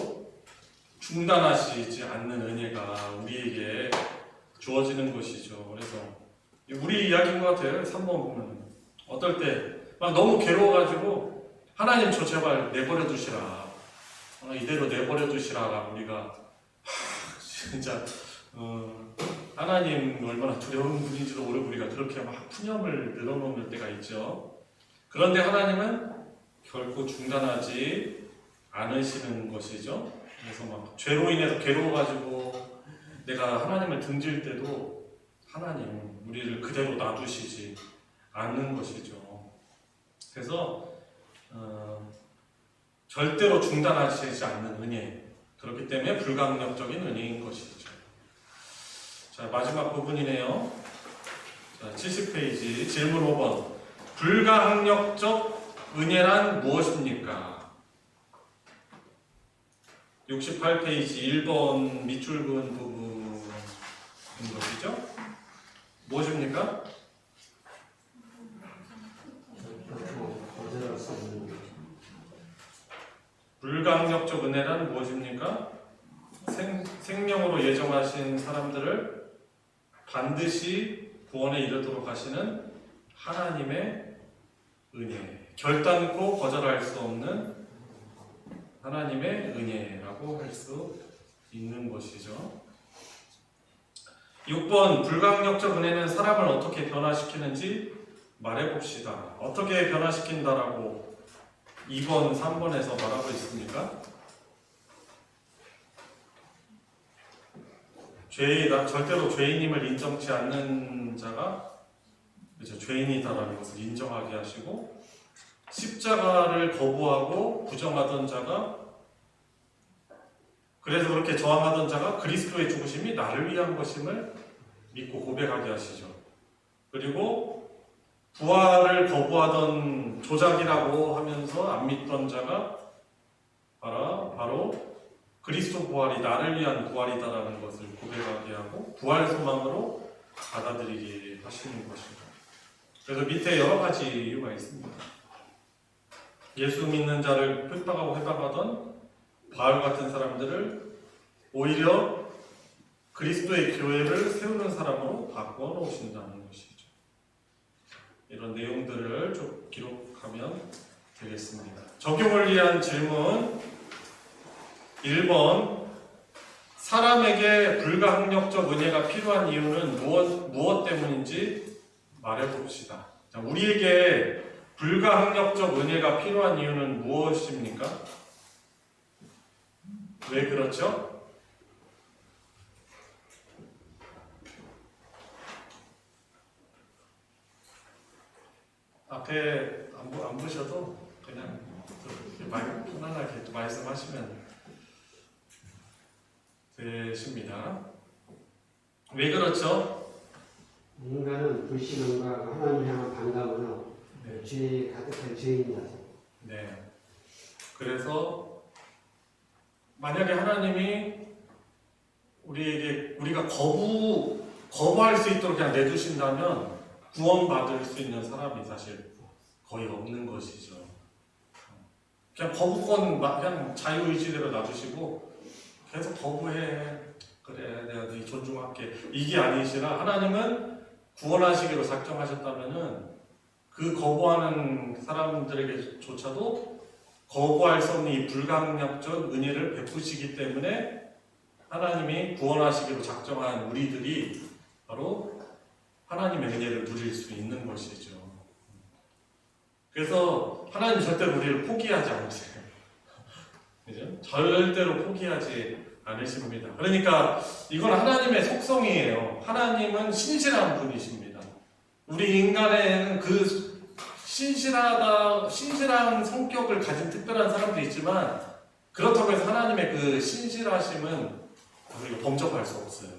중단하시지 않는 은혜가 우리에게 주어지는 것이죠. 그래서 우리 이야기인 것 같아요. 3번 보면 어떨 때 막 너무 괴로워가지고 하나님 저 제발 내버려 두시라. 이대로 내버려 두시라. 우리가 진짜 하나님 얼마나 두려운 분인지도 모르고 우리가 그렇게 막 푸념을 늘어놓을 때가 있죠. 그런데 하나님은 결코 중단하지 않으시는 것이죠. 그래서 막 죄로 인해서 괴로워가지고 내가 하나님을 등질 때도 하나님 우리를 그대로 놔두시지 않는 것이죠. 그래서 절대로 중단하시지 않는 은혜, 그렇기 때문에 불가항력적인 은혜인 것이죠. 자, 마지막 부분이네요. 자, 70페이지 질문 5번. 불가항력적 은혜란 무엇입니까? 68페이지 1번 밑줄 그은 부분인 것이죠. 무엇입니까? 불가항력적 은혜란 무엇입니까? 생명으로 예정하신 사람들을 반드시 구원에 이르도록 하시는 하나님의 은혜, 결단코 거절할 수 없는 하나님의 은혜라고 할 수 있는 것이죠. 6번 불가항력적 은혜는 사람을 어떻게 변화시키는지 말해봅시다. 어떻게 변화시킨다라고 2번, 3번에서 말하고 있습니까? 절대로 죄인임을 인정치 않는 자가 그렇죠, 죄인이다라는 것을 인정하게 하시고, 십자가를 거부하고 부정하던 자가, 그래서 그렇게 저항하던 자가 그리스도의 죽으심이 나를 위한 것임을 믿고 고백하게 하시죠. 그리고 부활을 거부하던 조작이라고 하면서 안 믿던 자가 바로 그리스도 부활이 나를 위한 부활이다라는 것을 고백하게 하고 부활 소망으로 받아들이게 하시는 것입니다. 그래서 밑에 여러 가지 이유가 있습니다. 예수 믿는 자를 핍박하고 해박하던 바울 같은 사람들을 오히려 그리스도의 교회를 세우는 사람으로 바꿔 놓으신다는 것이죠. 이런 내용들을 좀 기록하면 되겠습니다. 적용을 위한 질문 1번, 사람에게 불가항력적 은혜가 필요한 이유는 무엇 때문인지 말해봅시다. 자, 우리에게 불가항력적 은혜가 필요한 이유는 무엇입니까? 왜 그렇죠? 앞에 안 보셔도 그냥 편안하게 말씀하시면 되십니다. 왜 그렇죠? 인간은 불신앙과 하나님 향한 반감으로 죄에 가득한 죄인이라서. 네. 그래서 만약에 하나님이 우리가 거부할 수 있도록 그냥 내두신다면 구원받을 수 있는 사람이 사실 거의 없는 것이죠. 그냥 거부권, 그냥 자유의지대로 놔두시고 계속 거부해. 그래, 내가 네 존중할게. 이게 아니시라 하나님은 구원하시기로 작정하셨다면은 그 거부하는 사람들에게조차도 거부할 수 없는 이 불가항력적 은혜를 베푸시기 때문에 하나님이 구원하시기로 작정한 우리들이 바로 하나님의 은혜를 누릴 수 있는 것이죠. 그래서 하나님 절대로 우리를 포기하지 않으세요. 그죠? 절대로 포기하지 않으십니다. 그러니까 이건 하나님의 속성이에요. 하나님은 신실한 분이십니다. 우리 인간에는 그 신실한 성격을 가진 특별한 사람도 있지만 그렇다고 해서 하나님의 그 신실하심은 우리가 범접할 수 없어요.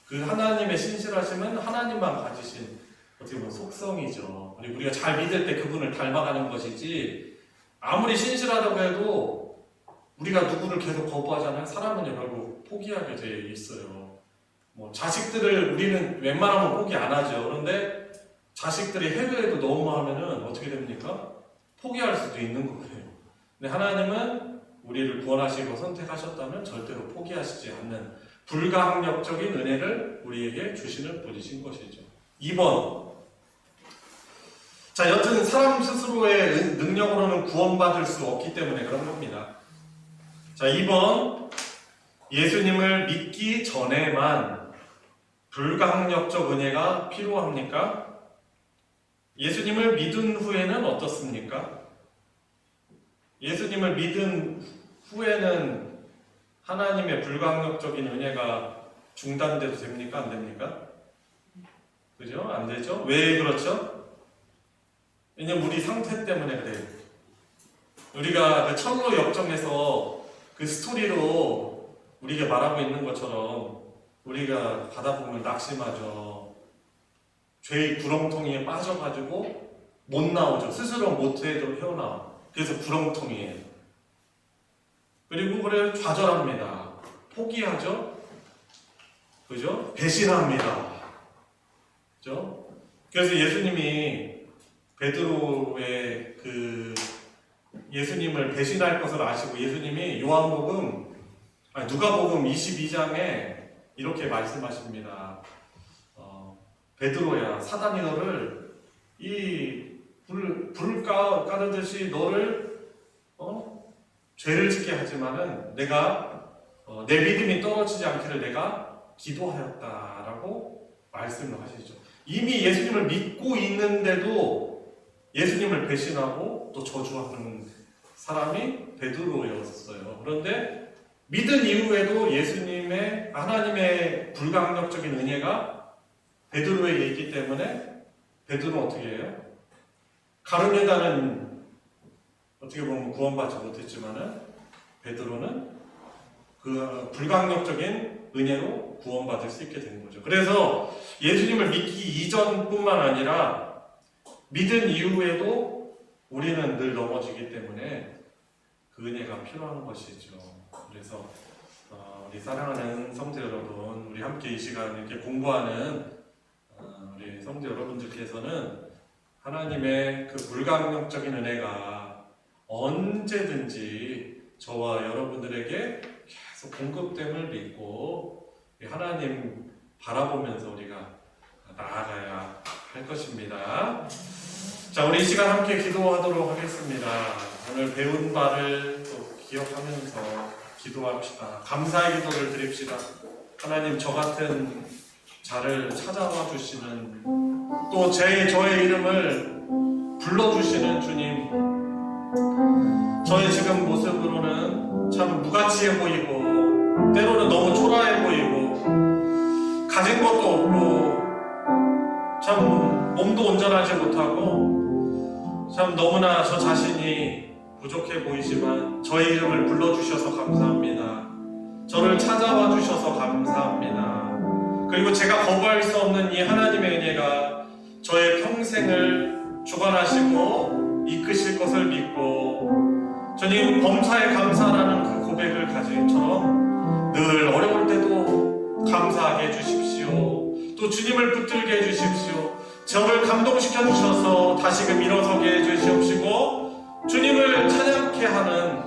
그 하나님의 신실하심은 하나님만 가지신 어떻게 보면 속성이죠. 우리가 잘 믿을 때 그분을 닮아가는 것이지 아무리 신실하다고 해도 우리가 누구를 계속 거부하잖아요. 사람은 결국 포기하게 돼 있어요. 자식들을 우리는 웬만하면 포기 안 하죠. 그런데 자식들이 해도 너무 하면은 어떻게 됩니까? 포기할 수도 있는 거예요. 근데 하나님은 우리를 구원하시고 선택하셨다면 절대로 포기하시지 않는 불가항력적인 은혜를 우리에게 주시는 분이신 것이죠. 2번, 자, 여튼 사람 스스로의 능력으로는 구원받을 수 없기 때문에 그런 겁니다. 자, 2번, 예수님을 믿기 전에만 불가항력적 은혜가 필요합니까? 예수님을 믿은 후에는 어떻습니까? 예수님을 믿은 후에는 하나님의 불가항력적인 은혜가 중단돼도 됩니까? 안 됩니까? 그죠? 안 되죠? 왜 그렇죠? 왜냐면 우리 상태 때문에 그래요. 우리가 그 철로 역정에서 그 스토리로 우리가 말하고 있는 것처럼 우리가 가다 보면 낙심하죠. 죄의 구렁텅이에 빠져가지고 못 나오죠. 스스로 못해도 헤어나와. 그래서 구렁텅이에요. 그리고 그래 좌절합니다. 포기하죠. 그죠? 배신합니다. 그죠? 그래서 예수님이 베드로의 그 예수님을 배신할 것을 아시고 예수님이 누가복음 22장에 이렇게 말씀하십니다. 베드로야, 사단이 너를 불을 까르듯이 너를 죄를 짓게 하지만은 내가 내 믿음이 떨어지지 않기를 내가 기도하였다라고 말씀을 하시죠. 이미 예수님을 믿고 있는데도 예수님을 배신하고 또 저주하는 사람이 베드로였어요. 그런데 믿은 이후에도 하나님의 불가항력적인 은혜가 베드로에게 있기 때문에 베드로는 어떻게 해요? 가룟유다는 어떻게 보면 구원받지 못했지만은 베드로는 그 불가항력적인 은혜로 구원받을 수 있게 된 거죠. 그래서 예수님을 믿기 이전뿐만 아니라 믿은 이후에도 우리는 늘 넘어지기 때문에 그 은혜가 필요한 것이죠. 그래서 우리 사랑하는 성도 여러분, 우리 함께 이 시간 이렇게 공부하는 우리 성도 여러분들께서는 하나님의 그 불가항력적인 은혜가 언제든지 저와 여러분들에게 계속 공급됨을 믿고 하나님 바라보면서 우리가 나아가야 할 것입니다. 자, 우리 이 시간 함께 기도하도록 하겠습니다. 오늘 배운 바를 또 기억하면서 기도합시다. 감사의 기도를 드립시다. 하나님, 저 같은 자를 찾아와 주시는, 또 저의 이름을 불러주시는 주님, 저의 지금 모습으로는 참 무가치해 보이고 때로는 너무 초라해 보이고 가진 것도 없고 참 몸도 온전하지 못하고 참 너무나 저 자신이 부족해 보이지만 저의 이름을 불러주셔서 감사합니다. 저를 찾아와 주셔서 감사합니다. 그리고 제가 거부할 수 없는 이 하나님의 은혜가 저의 평생을 주관하시고 이끄실 것을 믿고 주님, 범사에 감사라는 그 고백을 가진 처럼 늘 어려울 때도 감사하게 해주십시오. 또 주님을 붙들게 해주십시오. 저를 감동시켜 주셔서 다시금 일어서게 해주시옵시고 주님을 찬양케 하는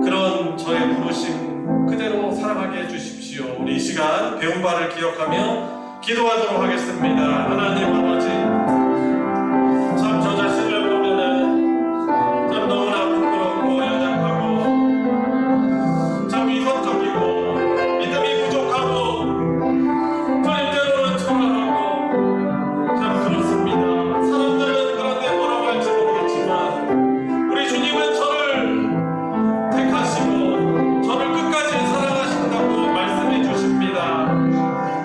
그런 저의 부르심 그대로 살아가게 해주십시오. 우리 이 시간 배운 바를 기억하며 기도하도록 하겠습니다. 하나님 아버지, 참 저 자신을 보면은 참 너무나 부끄럽고 연약하고 참 이성적이고 믿음이 부족하고 때로는 초라하고 참 그렇습니다. 사람들은 그런데 뭐라고 할지 모르겠지만 우리 주님은 저를 택하시고 저를 끝까지 사랑하신다고 말씀해 주십니다.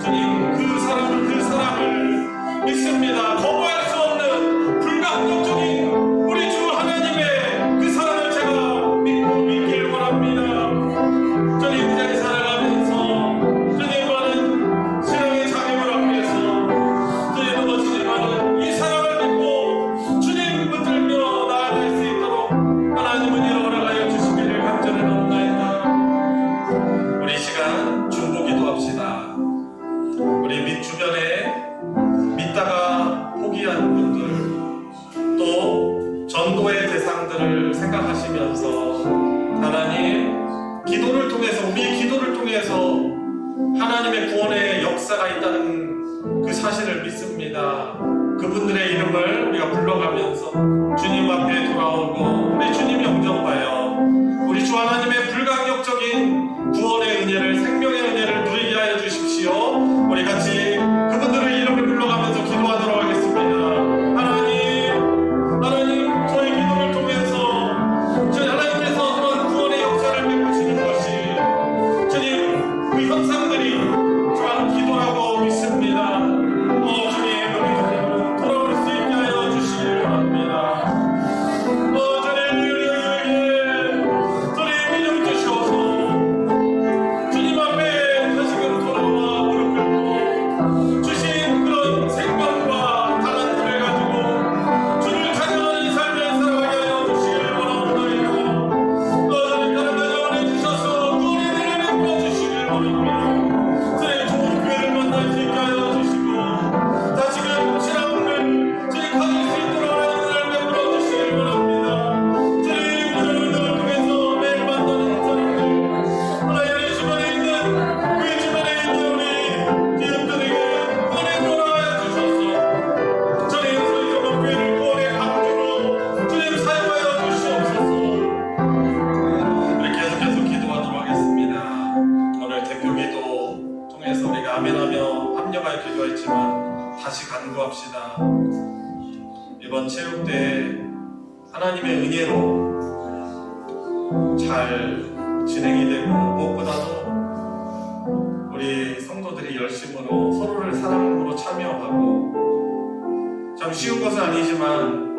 주님, 그 사랑을 믿습니다. 거부할 수 없는 불가항력적인 우리 주 하나님의 그 사랑을 제가 믿길 원합니다. 주님, 제 살아가면서 주님과는 신앙의 장애물 앞에서 주님 넘어지지만은 이 사랑을 믿고 주님 붙들며 나아갈 수 있도록 하나님은 이를 허락하여 주시기를 간절히 원하옵나이다. 우리 이 시간 중보 기도합시다. 우리 밑 주변에 믿다가 포기한 분들, 또 전도의 대상들을 생각하시면서 하나님, 기도를 통해서, 우리의 기도를 통해서 하나님의 구원의 역사가 있다는 그 사실을 믿습니다. 그분들의 이름을 우리가 불러가면서 주님 앞에 돌아오고 우리 주님 영접하여 우리 주 하나님의 불강력적인 구원의 은혜를, 생명의 은혜를 누리게 하여 주십시오. 우리 같이 그분들의 이름을 불러가면서 기도하도록 하겠습니다. 하나님, 저희 기도를 통해서 저희 하나님께서 그런 구원의 역사를 베푸시는 것이 주님 그 현상들이 저는 기도하고 믿습니다. 주님, 우리 주님은 돌아올 수 있게 하여 주시길 바랍니다. 주님, 우리에게 주님 믿음 주셔서 주님 앞에 다시금 돌아와 무릎 꿇고 주신 그런 생명과 달란트를 가지고 주를 찬양하는 삶을 살아가게 하여 주시길 원합니다. 주님, 다른 가정을 해주셔서 구원의 은혜를 베풀어 주시길 원합니다. 주님, 좋은 교회를 만날 수 있게 하여 주시고 다시금 신앙을 주님 가질 수 있도록 하나님을 베풀어 주시길 원합니다. 주님, 오늘 통해서 매일 만나는 사람들 하나님의 주변에 있는 그 주변에 있는 우리 이웃들에게 구원의 돌아와 주셔서 주님 저희 성도교회를 구원의 강주로 주님 사용하여 주시옵소서. 우리 계속해서 기도하도록 하겠습니다. 오늘 대표기도 통해서 우리가 아멘하며 합력하여 기도했지만 다시 간구합시다. 이번 체육대회 하나님의 은혜로 잘 진행이 되고 무엇보다도 우리 성도들이 열심으로 서로를 사랑으로 참여하고 참 쉬운 것은 아니지만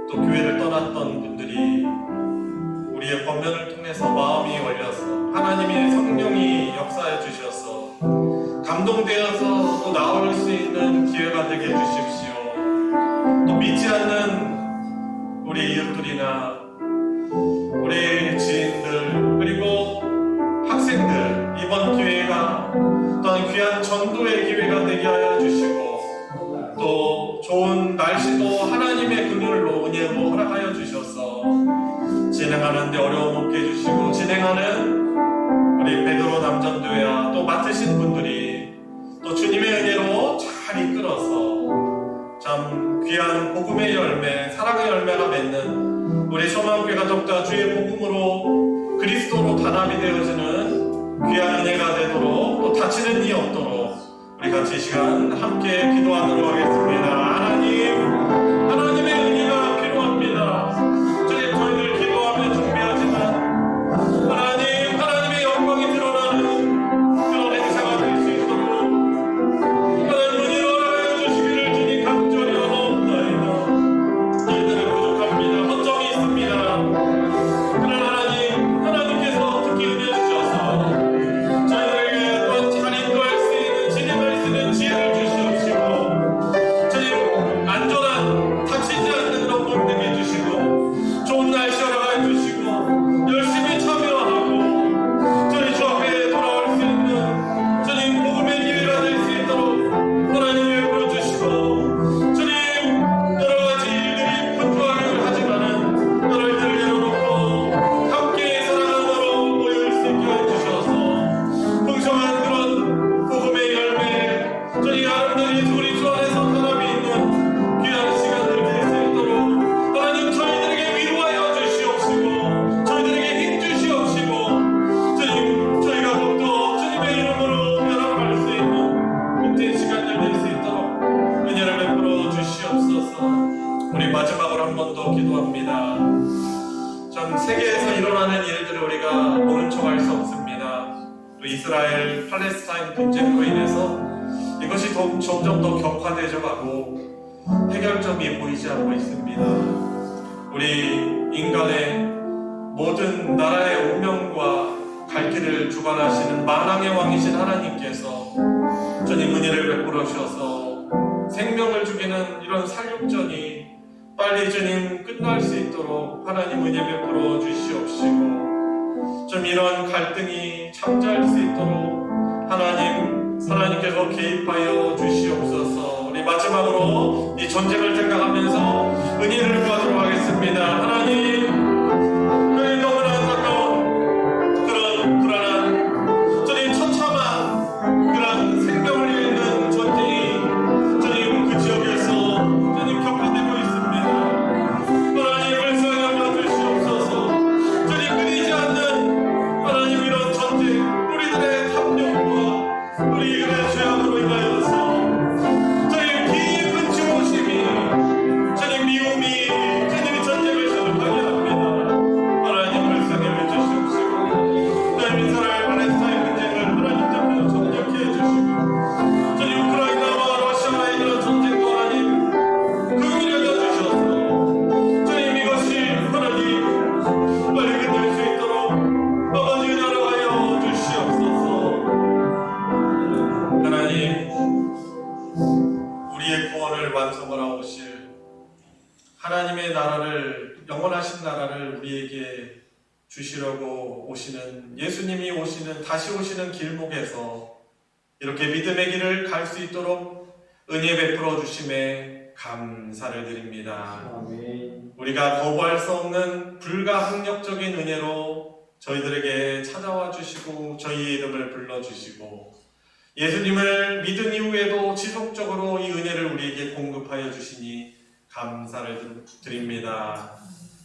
또 교회를 떠났던 분들이 우리의 권면을 통해서 마음이 열려서 하나님의 성령이 역사해 주셔서 감동되어서 또 나올 수 있는 기회가 되게 해주십시오. 또 믿지 않는 우리 이웃들이나 우리 지인들 그리고 학생들 이번 기회가 또한 귀한 전도의 기회가 되게 하여 주시고 또 좋은 날씨도 하나님의 긍휼로 은혜로 허락하여 주셔서 진행하는데 어려움 없게 해주시고 진행하는 우리 베드로 남전도회와 또 맡으신 분들이 또 주님의 은혜로 잘 이끌어서 참 귀한 복음의 열매, 사랑의 열매가 맺는 우리 소망교회 가족과 주의 복음으로 그리스도로 단합이 되어지는 귀한 은혜가 되도록 또 다치는 이 없도록 우리 같이 이 시간 함께 기도하도록 하겠습니다. 하나님의 은혜가 필요합니다. 주님, 저희들 기도하며 준비하지만 하나님의 영광이 드러나는 그런 행사가 될 수 있도록 하나님 은혜로 허락하여 주시기를 주님 간절히 원하옵나이다. 저희들은 부족합니다. 허점이 있습니다. 그러나 하나님께서 특히 은혜 주셔서 저희들에게 또한 잘 인도할 수 있는 진행할 수 있는 지혜를 주시옵시고 주님 안전한 다치지 않는 그런 몸 되게 해주시고 좋은 날씨 허락해 주시고 열심히 참여하고 저희 주 앞에 돌아올 수 있는 주님 복음의 기회가 될 수 있도록 하나님 베풀어 주시고 주님 여러가지 일들이 분주하기를 하지만은 너희들 내려놓고 함께 사랑함으로 모일 수 있게 해주셔서 풍성한 그런 복음의 열매 주님 아름다운 우리 주 안에서 단합이 있는 귀한 시간을 될 수 있도록 하나님 저희들에게 위로하여 주시옵시고 저희들에게 힘 주시옵시고 주님 저희가 더욱더 주님의 이름으로 연합할 수 있는 복된 시간들 될 수 있도록 은혜를 베풀어 주시옵소서. 우리 마지막으로 한 번 더 기도합니다. 참 세계에서 일어나는 일들을 우리가 모른 척할 수 없습니다. 또 이스라엘 팔레스타인 분쟁으로 인해서 이것이 점점 더 격화되어 가고 해결점이 보이지 않고 있습니다. 우리 인간의 모든 나라의 운명과 갈 길을 주관하시는 만왕의 왕이신 하나님께서 주님 은혜를 베풀어 주셔서 생명을 죽이는 이런 살육전이 빨리 주님 끝날 수 있도록 하나님 은혜 베풀어 주시옵시고 좀 이런 갈등이 잠잘 수 있도록 하나님께서 개입하여 주시옵소서. 우리 마지막으로 이 전쟁을 생각하면서 은혜를 구하도록 하겠습니다. 하나님 너무나 안타까운 그런 불안한 주님 처참한 그런 생명을 잃는 전쟁이 주님 그 지역에서 나라를 우리에게 주시려고 오시는 예수님이 오시는 다시 오시는 길목에서 이렇게 믿음의 길을 갈 수 있도록 은혜 베풀어 주심에 감사를 드립니다. 아멘. 우리가 거부할 수 없는 불가항력적인 은혜로 저희들에게 찾아와 주시고 저희의 이름을 불러주시고 예수님을 믿은 이후에도 지속적으로 이 은혜를 우리에게 공급하여 주시니 감사를 드립니다.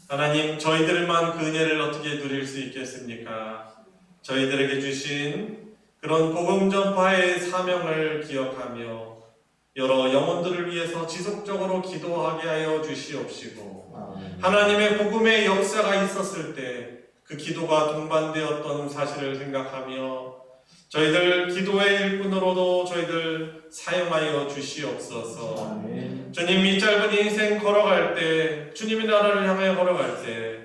하나님, 저희들만 그 은혜를 어떻게 누릴 수 있겠습니까? 저희들에게 주신 그런 복음 전파의 사명을 기억하며 여러 영혼들을 위해서 지속적으로 기도하게 하여 주시옵시고 하나님의 복음의 역사가 있었을 때 그 기도가 동반되었던 사실을 생각하며 저희들 기도의 일꾼으로도 저희들 사용하여 주시옵소서. 주님, 이 짧은 인생 걸어갈 때, 주님의 나라를 향하여 걸어갈 때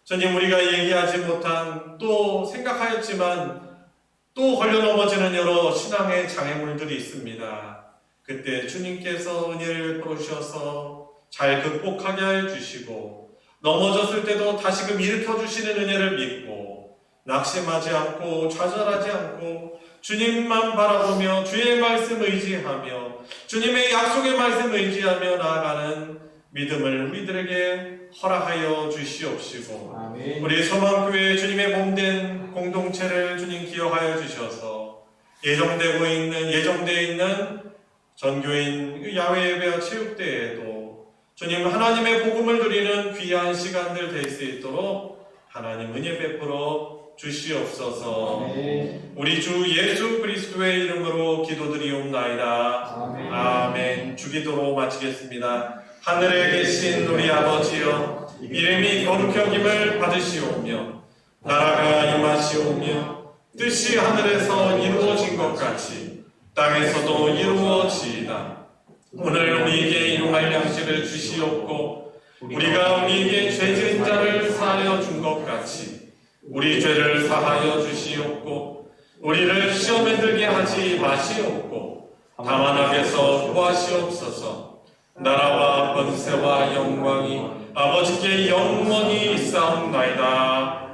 주님, 우리가 얘기하지 못한 또 생각하였지만 또 걸려 넘어지는 여러 신앙의 장애물들이 있습니다. 그때 주님께서 은혜를 베풀어 주셔서 잘 극복하게 하여 주시고 넘어졌을 때도 다시금 일으켜 주시는 은혜를 믿고 낙심하지 않고 좌절하지 않고 주님만 바라보며 주의 말씀 의지하며 주님의 약속의 말씀 의지하며 나아가는 믿음을 우리들에게 허락하여 주시옵시고 아멘. 우리 소망교회 주님의 몸된 공동체를 주님 기억하여 주셔서 예정되어 있는 전교인 야외 예배와 체육대회에도 주님 하나님의 복음을 누리는 귀한 시간들 될 수 있도록 하나님 은혜 베풀어 주시옵소서. 아멘. 우리 주 예수 그리스도의 이름으로 기도드리옵나이다. 아멘. 아멘. 주기도로 마치겠습니다. 하늘에 계신 우리 아버지여, 이름이 거룩히 여김을 받으시오며 나라가 임하시오며 뜻이 하늘에서 이루어진 것 같이 땅에서도 이루어지이다. 오늘 우리에게 일용할 양식을 주시옵고 우리가 우리에게 죄 지은 자를 사하여 준 것 같이 우리 죄를 사하여 주시옵고 우리를 시험에 들게 하지 마시옵고 다만 악에서 구하시옵소서. 나라와 권세와 영광이 아버지께 영원히 있사옵나이다.